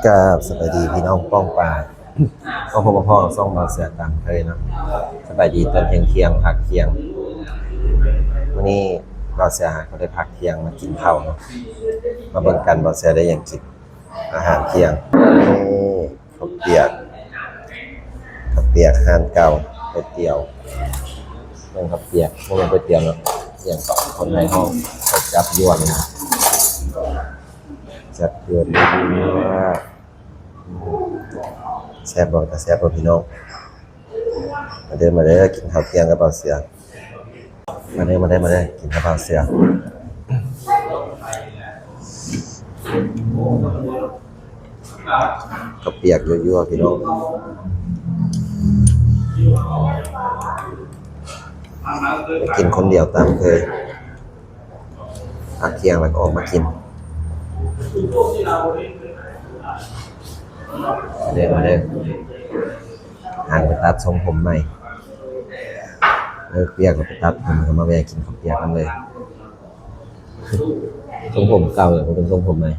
กับสบายดีพี่น้องป้องปลายก็พบกับพ่อซ่องมาเสียตังเคยนะสบายดีตอนเที่ยงพักเที่ยงวันนี้เราเสียเขาได้พักเที่ยงมากินข้าวเนาะมาเบิ่งกันเราเสียได้อย่างกินอาหารเที่ยงนี่ข้าวเปียกอาหารเก่าก๋วยเตี๋ยวเรื่องข้าวเปียกพวกมันก๋วยเตี๋ยวเนาะอย่างคนในห้องเขาจับยวนจับยวนดีแซ่บบ่แต่แซ่บบ่พี่น้องมาเด้อกินข้าวเที่ยงกับเบาเสือมาเด้อกินกับเบาเสือข้าวเปียกยั่วๆพี่น้องกินคนเดียวตามเคยพักเที่ยงแล้วก็ออกมากินมาเด้อห่างไปตัดทรงผมใหม่เปียกกับไปตัดผมก็มาแวะกินข้าวเปียกกันเลยทรงผมเก่าเลยเป็นทรงผมใหม่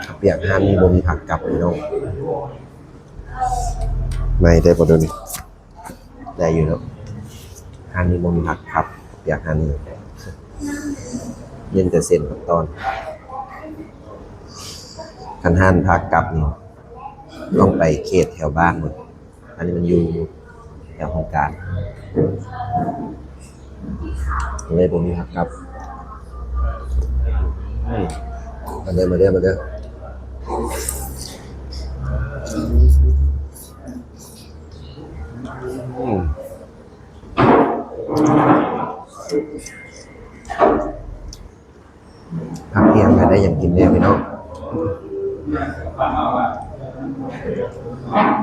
ข้าวเปียกห้ามมีบ่มีผักกลับพี่น้องไม่ได้บ่โดนได้อยู่เนาะห้ามมีบ่มีผักครับเปียกห้ามนี่เย็นแต่เส้นกับตอนคันห้านผักกลับนี่ต้องไปเขตแถวบ้านหมดอันนี้มันอยู่แถวของการเลยบ่มีผักกลับมาเด้อพักเที่ยงได้อย่างกินเนี่ยพี่น้อง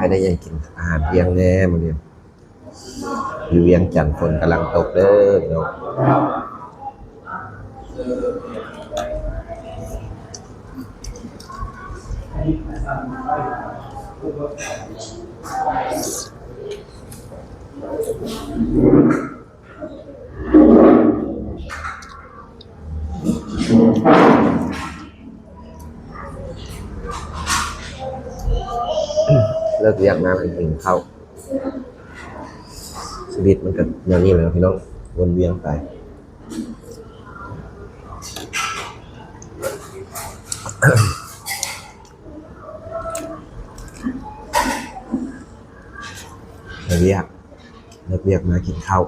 ได้อย่างกินอาหารเที่ยงแน่มื้อนี้อยู่เวียงจันทร์ฝนกำลังตกเด้อพี่น้องเลิกเรียกมาเป็นกินข้าวชีวิตมันก็อย่างนี้แหละพี่น้องวนเวียนไปเลิกเรียกมากินข้าว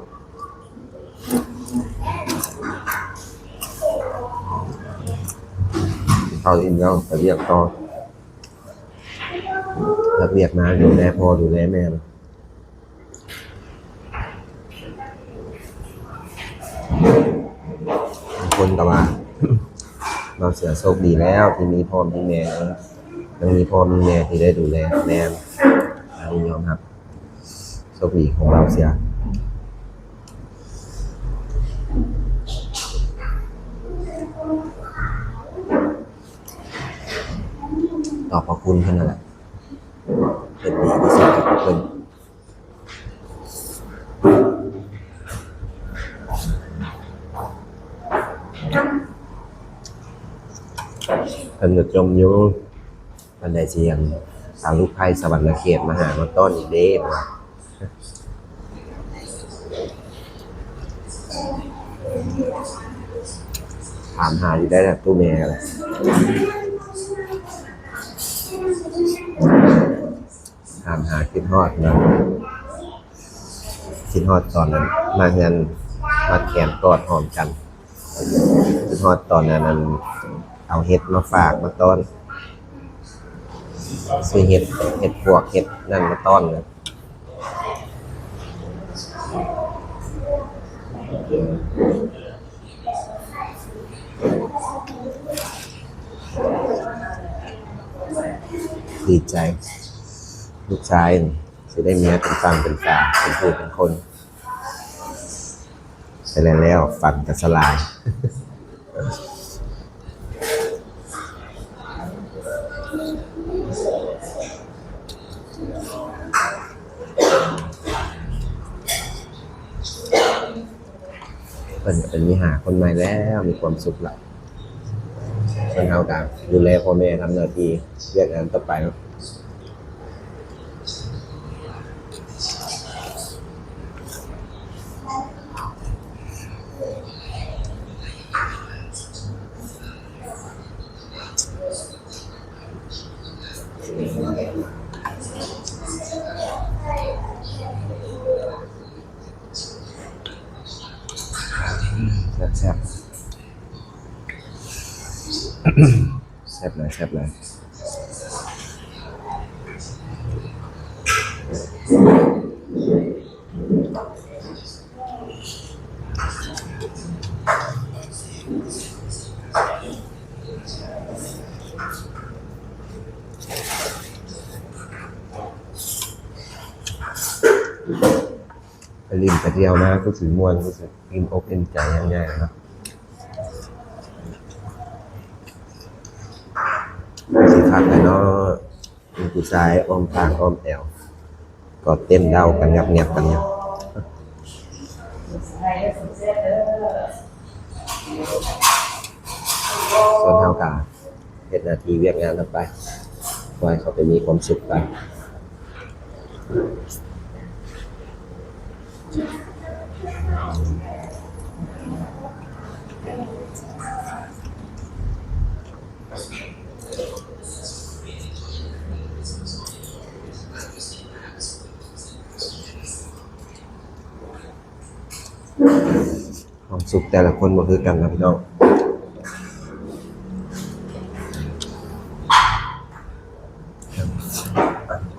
อิ่มแล้วไปเรียกต่อเลิกเรียกมาดูแลพ่อดูแลแม่นะคนก็ว่าเราเสียโชคดีแล้วที่มีพ่อมีแม่ยังมีพ่อมีแม่ที่ได้ดูแลแม่อันนี้ยอมรับโชคดีของเราเสียตอบขอบคุณเท่านั้นแหละเป็นดีที่สุดกับทุกคนเป็นกระจมอยู่บันไดเสียงสาวลูกไพ่สวรรค์เขตมาหามาต้อนอีกเด้มาถามหาอยู่ได้แต่ตู้แม่เลยถามหาคิดฮอดนะคิดฮอดตอนนั้นมาเงินมาแขนกอดหอมกันคิดฮอดตอนนั้นเอาเห็ดมาฝากมาต้อนซื้อเห็ดพวกเห็ดนั่นมาต้อนเลยดีใจลูกชายจะได้เมียเป็นฟังเป็นฝาเป็นผู้เป็นคนเสร็จแล้วฝันจะสลาย พิ่นก็เป็นมีหาคนใหม่แล้วมีความสุขละเพิ่นเฮาก็ดูแลพ่อแม่ทำหน้าที่เรียกงานต่อไปเนาะแซ่บๆ แซ่บเลยแซ่บเลยไปริมไปเที่ยวนะก็ถือมวนก็ถือกินอกเอ็นใจอย่างใหญ่นะสิคักเลยเนาะมีผู้ชายอ้อมทางอ้อมแอวก็เต้นเดากันงับเงียบกันเนี่ยส่วนเท่ากับเฮ็ดหน้าที่เวียกงานต่อไปปล่อยเขาไปมีความสุขไปความสุขแต่ละคนบ่คือกันนะพี่น้อง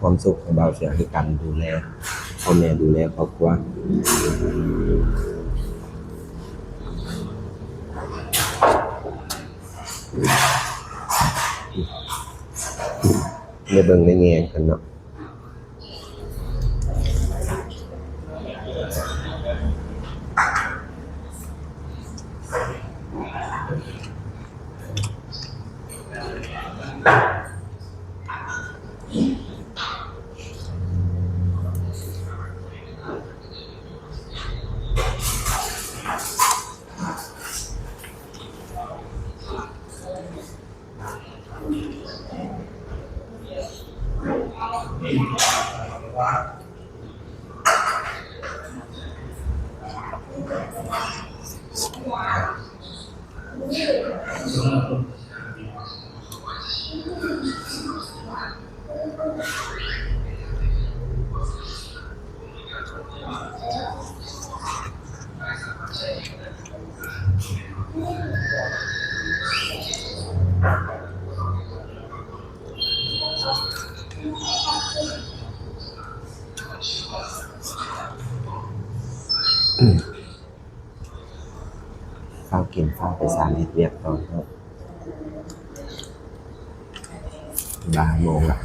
ความสุขของเราเสียคือการดูแลพ่อแม่ดูแลครอบครัวได้เบิ่งได้แยงกันเนาะข้าวกินข้าวไปสารเฮ็ดเวียกตอนครับบ่ายโมงละ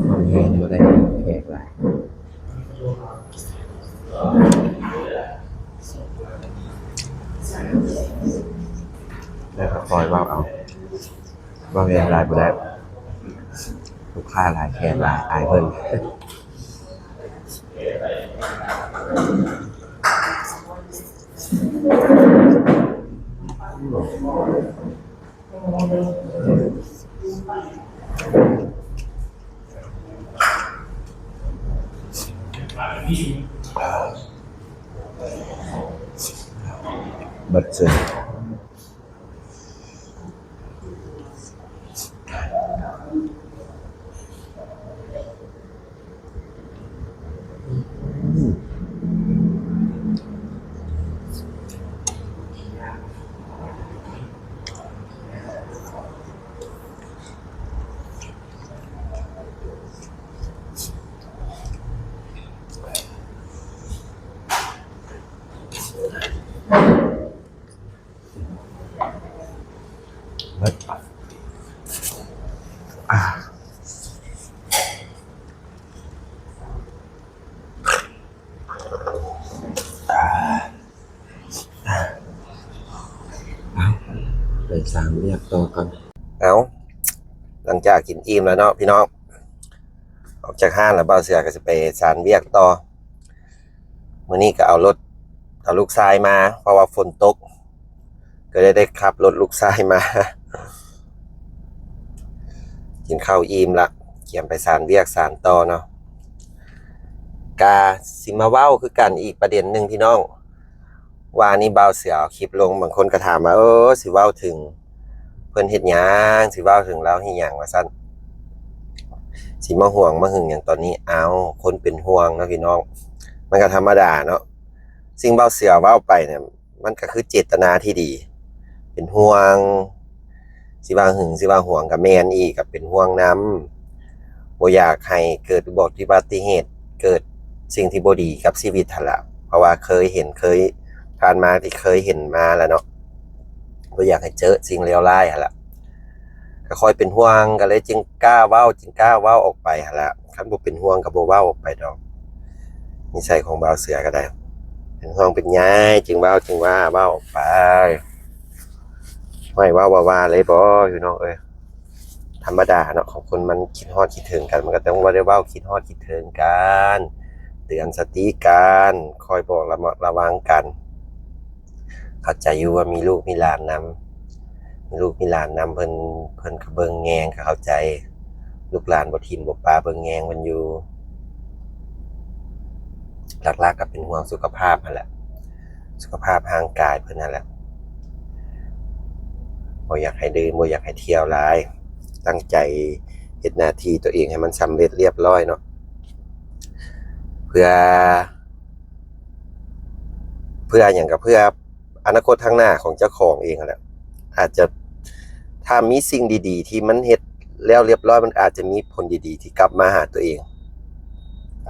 มันเห็นบ่ได้แขกหลายแล้วก็คอยว่าเอาว่าเวลาหลายบ่ได้ลูกค้าหลายแขกหลายอายเพิ่นเบิดซึ้งเบิดอ่า ไปสามเรียกต่อกันเอาหลังจากกินอิ่มแล้วเนาะพี่น้องออกจากห้างแล้วบ่าวเสือก็จะไปสานเรียกต่อมื้อนี้ก็เอาลูกชายมาเพราะว่าฝนตกก็ได้ขับรถลูกชายมา กินข้าวอิ่มละเกี่ยมไปสานเรียกสานต่อเนาะกาสิมาเว้าคือกันอีกประเด็นหนึ่งพี่น้องว่านี่บ่าวเสือคลิปลงบางคนก็ถามว่าสิเว้าถึงเพิ่นเฮ็ดหยังสิเว้าถึงเราเฮ็ดหยังว่าซั่นสิมาห่วงมาหึงหยังตอนนี้เอาคนเป็นห่วงเนาะพี่น้องมันก็ธรรมดาเนาะสิ่งบ่าวเสือเว้าไปเนี่ยมันก็คือเจตนาที่ดีเป็นห่วงสิว่าหึงสิว่าห่วงกับแม่นอีกก็เป็นห่วงนำบ่อยากให้เกิดอุบัติเหตุเกิดสิ่งที่บ่ดีกับชีวิตหั่นล่ะเพราะว่าเคยผ่านมาที่เคยเห็นมาแล้วเนาะบ่อยากให้เจอสิ่งเลวร้ายหั่นล่ะก็ค่อยเป็นห่วงก็เลยจึงกล้าเว้าออกไปหั่นล่ะคันบ่เป็นห่วงก็บ่เว้าออกไปดอกนิสัยของบ่าวเสือก็ได้เป็นห่วงเป็นใยจึงเว้าออกไปไม่ว่าเลยบ่พี่น้องเอ้ยธรรมดาเนาะของคนมันคิดฮอดคิดถึงกันมันก็ต้องว่าได้เว้าคิดฮอดคิดถึงกันเตือนสติกันคอยบอกระวังกันเข้าใจอยู่ว่ามีลูกมีหลานนำเพิ่นก็เบิ่งแยงก็เข้าใจลูกหลานบ่ทิ่มบ่ปาเบิ่งแยงมันอยู่หลักๆก็เป็นห่วงสุขภาพนั่นแหละสุขภาพร่างกายเพิ่นนั่นแหละบ่อยากให้ดื่มบ่อยากให้เที่ยวหลายตั้งใจเฮ็ดหน้าที่ตัวเองให้มันสำเร็จเรียบร้อยเนาะเพื่อหยังก็เพื่ออนาคตข้างหน้าของเจ้าของเองนั่นแหละอาจจะถ้ามีสิ่งดีๆที่มันเฮ็ดแล้วเรียบร้อยมันอาจจะมีผลดีๆที่กลับมาหาตัวเอง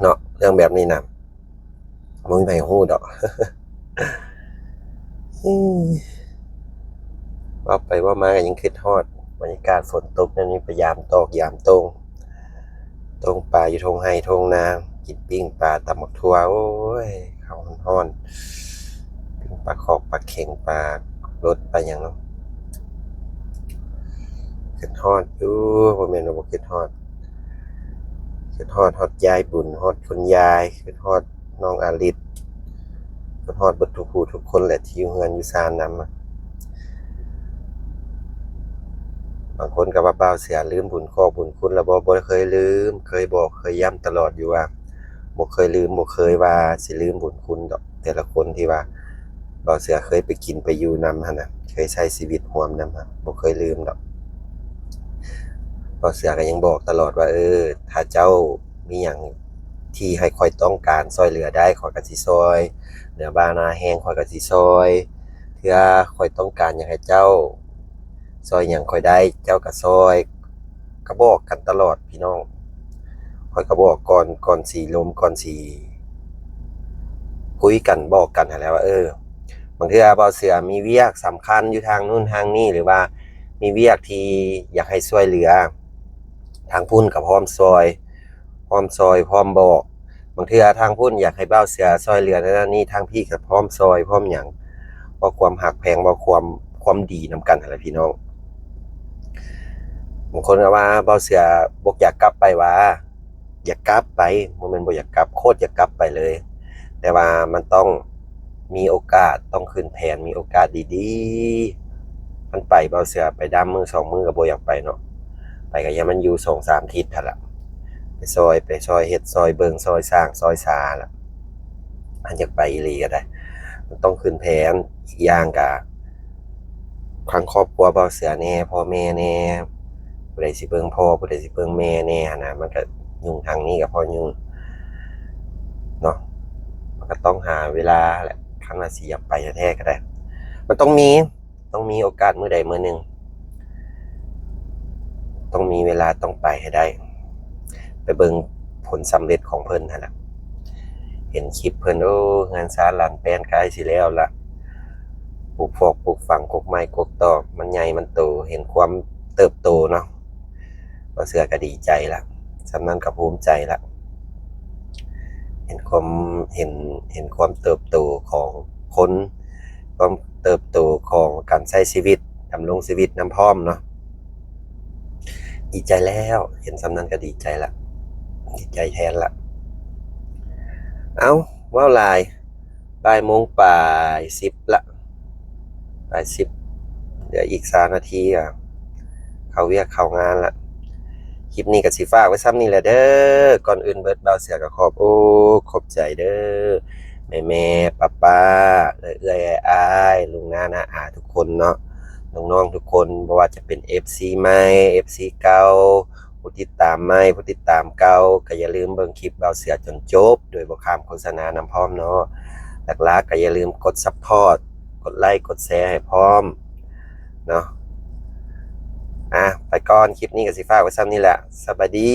เนาะเรื่องแบบนี้นะบ่มีไผฮู้ดอกว่าไปว่ามาก็ยังคิดฮอดบรรยากาศฝนตกนั่นนี่พยายามตอกยามตรงปลาอยู่ทงไร่ทงนากินปิ้งปลาตำบักถั่วโอ้ยข้าวร้อนๆปิ้งปลาขอกปลาเข็งปลารสปลาหยังเนาะคิดฮอดอยู่บ่แม่นว่าบ่คิดฮอดฮอดยายบุญฮอดคุณยายคิดฮอดน้องอาลิศคิดฮอดเบิดทุกผู้ทุกคนแหละที่อยู่เฮือนอยู่ซ่านนำบางคนก็ว่าบ่าวเสือลืมบุญบุญคุณแล้วบ่เคยลืมเคยบอกเคยย้ำตลอดอยู่ว่าบ่เคยลืมบ่เคยว่าสิลืมบุญคุณดอกแต่ละคนที่ว่าบ่าวเสือเคยไปกินไปอยู่นำหั่นน่ะเคยใช้ชีวิตร่วมนำบ่เคยลืมดอกบ่าวเสือก็ยังบอกตลอดว่าถ้าเจ้ามีหยังที่ให้ข้อยต้องการช่วยเหลือได้ข้อยก็สิช่วยเหลือบ้านาแห้งข้อยก็สิช่วยเทื่อข้อยต้องการหยังให้เจ้าช่วยหยังข้อยได้เจ้าก็ช่วยก็บอกกันตลอดพี่น้องข้อยก็บอกก่อนสิล้มก่อนสิคุยกันบอกกันหั่นแหละว่าบางเทื่อบ่าวเสือมีเวียกสำคัญอยู่ทางนู้นทางนี้หรือว่ามีเวียกที่อยากให้ช่วยเหลือทางพุ่นก็พร้อมช่วยพร้อมบอกบางเทื่อทางพุ่นอยากให้บ่าวเสือช่วยเหลือนั่นนี่ทางพี่ก็พร้อมช่วยพร้อมหยังบ่ความฮักแพงบ่ความดีนำกันหั่นแหละพี่น้องบางคนก็ว่าบ่าวเสือบ่อยากกลับไปว่าอยากกลับไปบ่แม่นบ่อยากกลับโคตรอยากกลับไปเลยแต่ว่ามันต้องมีโอกาสต้องขึ้นแผนมีโอกาสดีๆมันไปบ่าวเสือไปดำมื้อ2มื้อก็บ่อยากไปเนาะไปก็อย่ามันอยู่ 2-3 ทิศหั่นล่ะไปซอยเฮ็ดซอยเบิ่งซอยสร้างซอยสาล่ะอันอยากไปอีหลีก็ได้มันต้องขึ้นแผนอีกอย่างก็ทางครอบครัวบ่าวเสือแน่พ่อแม่แน่ผู้ใดสิเบิ่งพ่อผู้ใดสิเบิ่งแม่แน่นะมันก็ยุ่งทางนี้ก็พอยุ่งเนาะมันก็ต้องหาเวลาแหละครั้งละสิอยากไปแท้ๆก็ได้มันต้องมีโอกาสมื้อใดมื้อหนึ่งต้องมีเวลาต้องไปให้ได้ไปเบิ่งผลสำเร็จของเพิ่นนั่นแหละเห็นคลิปเพิ่นงานสร้างหลานแป้นใกล้สิแล้วล่ะปลูกฝังกกไม้กกตอกมันใหญ่มันโตเห็นความเติบโตเนาะบ่าวเสือก็ดีใจละสำนั้นก็ภูมิใจละเห็นความเติบโตของคนความเติบโตของการใช้ชีวิต ดำรงชีวิตน้ำพร้อมเนาะดีใจแล้วเห็นสำนั้นก็ดีใจละดีใจแทนละเอาว้าวลายบ่ายโมงป่ายสิบละบ่ายสิบเดี๋ยวอีก3 นาทีเขาเวียกเขางานละคลิปนี้ก็สิฝากไว้ซ้ำนี่แหละเด้อก่อนอื่นเบิดเบาเสือก็ขอบใจเด้อแม่ป้าเอื้อยอ้ายลุงน้านะอาทุกคนเนาะน้องๆทุกคนบ่ว่าจะเป็น FC ใหม่ FC เก่าผู้ติดตามใหม่ผู้ติดตามเก่าก็อย่าลืมเบิ่งคลิปเบาเสือจนจบโดยบ่ข้ามโฆษณานำพร้อมเนาะหลักๆก็อย่าลืมกดซัพพอร์ตกดไลค์กดแชร์ให้พร้อมเนาะไปก่อนคลิปนี้ก็สิฝากไว้ซ้ำนี่แหละสวัสดี